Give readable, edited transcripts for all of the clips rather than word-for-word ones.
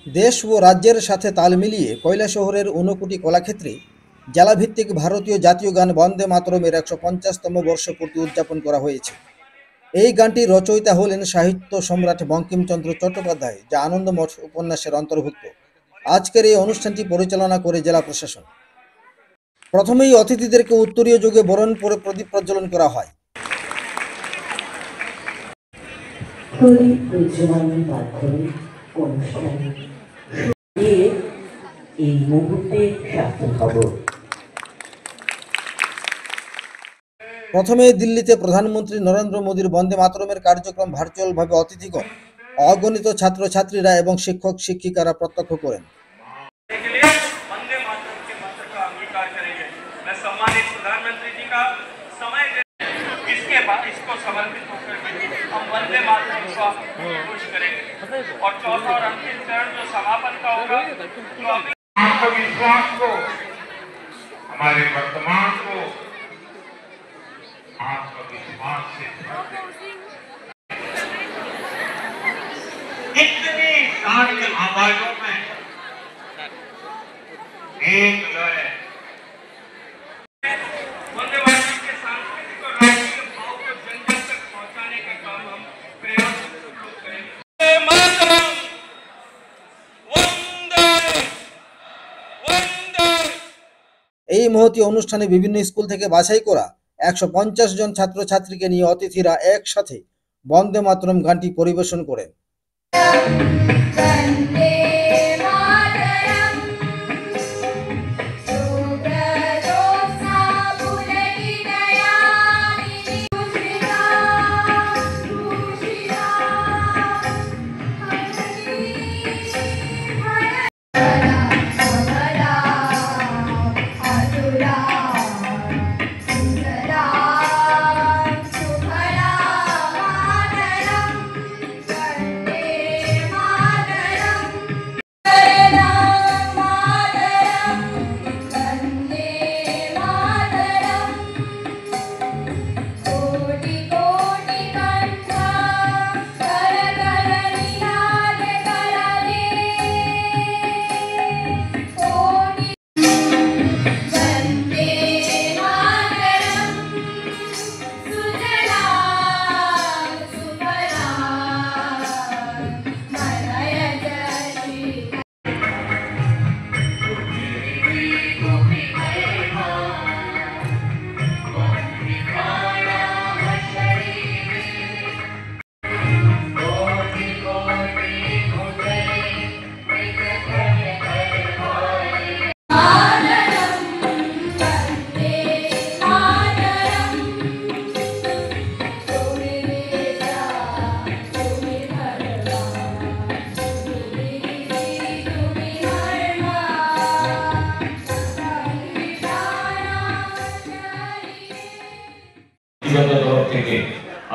দেশ ও রাজ্যের সাথে তাল মিলিয়ে কৈলাসহরের ঊনকোটি কলাক্ষেত্রে জেলাভিত্তিক ভারতীয় জাতীয় গান বন্দে মাতরমের ১৫০তম বর্ষপূর্তি উদযাপন করা হয়েছে। এই গানটির রচয়িতা হলেন সাহিত্য সম্রাট বঙ্কিমচন্দ্র চট্টোপাধ্যায়, যা আনন্দমঠ উপন্যাসের অন্তর্ভুক্ত। আজকের এই অনুষ্ঠানটি পরিচালনা করে জেলা প্রশাসন। প্রথমেই অতিথিদেরকে উত্তরীয় যুগে বরণ করে প্রদীপ প্রজ্বলন করা হয়। এই মুহূর্তে স্বাস্থ্য খবর। প্রথমে দিল্লিতে প্রধানমন্ত্রী নরেন্দ্র মোদীর বন্দে মাতরমের কার্যক্রম ভার্চুয়ালভাবে অতিথিগণ, অগণিত ছাত্রছাত্রীরা এবং শিক্ষক শিক্ষিকারা প্রত্যক্ষ করেন। हमारे वर्तमान को आत्मविश्वास से इतनी सारी आवाजों में एक लय वंदे मातरम के सांस्कृतिक और राष्ट्रीय भाव को जन जन तक पहुंचाने का काम हम प्रयास करेंगे। এই মহতী অনুষ্ঠানে বিভিন্ন স্কুল থেকে বাছাই করা ১৫০ জন ছাত্রছাত্রীকে নিয়ে অতিথিরা একসাথে বন্দে মাতরম গানটি পরিবেশন করেন।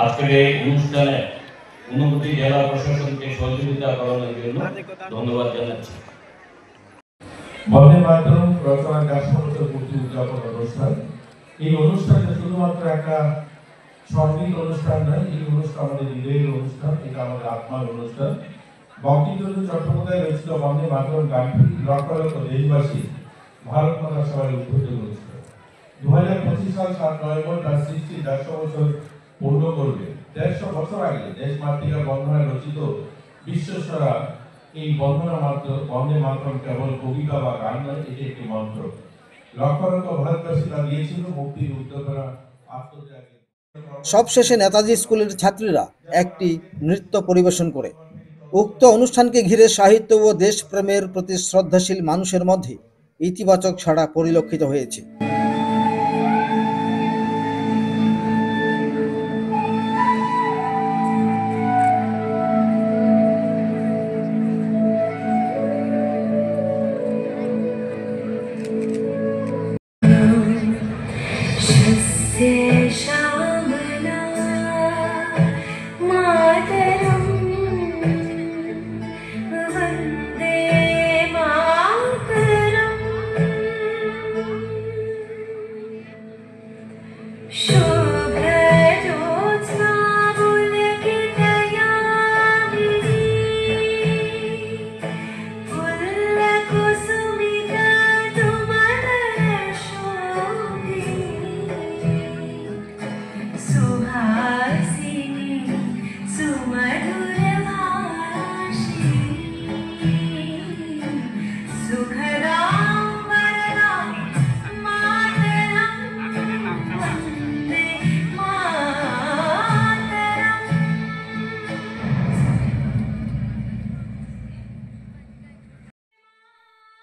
আজকের এই অনুষ্ঠানে ঊনকোটি জেলা প্রশাসনকে সহযোগিতা করানোর জন্য ধন্যবাদ জানাচ্ছি। বন্দে মাতরম রচনার ১০০ বছর পূর্তি উদযাপন অনুষ্ঠান। এই অনুষ্ঠানটা শুধুমাত্র একটা সঙ্গীত অনুষ্ঠান নয়, এই অনুষ্ঠান আমাদের হৃদয়ের অনুষ্ঠান, এটা আমাদের আত্মার অনুষ্ঠান। বঙ্কিমচন্দ্র চট্টোপাধ্যায় রচিত বন্দে মাতরম গানটি লক্ষ লক্ষ দেশবাসী ভারত মাতা সবাই উদ্বুদ্ধ করেছিল। ২০২৫ সাল ৭ নভেম্বর তার সৃষ্টির ১০০ বছর পূর্ণ করবে। ১৫০ বছর আগে দেশমাতৃকা বন্দনা রচিত বিশ্বসেরা এই বন্দনা মাত্র বন্দে মাতরম কেবল কবিতা বা গান নয়, এটি একটি মন্ত্র। লক্ষ লক্ষ ভারতবাসী তা দিয়েছিল মুক্তির উদ্যোগরা আত্মত্যাগে। সবশেষে নেতাজি স্কুলের ছাত্রীরা একটি নৃত্য পরিবেশন করে। উক্ত অনুষ্ঠানকে ঘিরে সাহিত্য ও দেশপ্রেমের প্রতি শ্রদ্ধাশীল মানুষের মধ্যে ইতিবাচক সাড়া পরিলক্ষিত হয়েছে।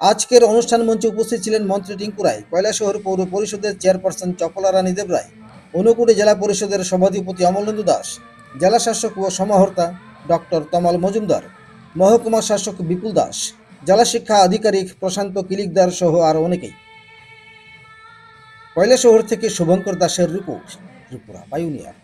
আজকের অনুষ্ঠান মঞ্চে উপস্থিত ছিলেন মন্ত্রী টিঙ্কু রায়, কৈলাসহর পৌর পরিষদের চেয়ারপারসন চপলা রানী দেবরায়, ঊনকোটি জেলা পরিষদের সভাধিপতি অমলেন্দু দাস, জেলা শাসক ও সমাহর্তা ডক্টর তমাল মজুমদার, মহকুমা শাসক বিপুল দাস, জেলা শিক্ষা আধিকারিক প্রশান্ত কিলিকদার সহ আরও অনেকেই। কৈলাসহর থেকে শুভঙ্কর দাসের রিপোর্ট, ত্রিপুরা পাইওনিয়ার।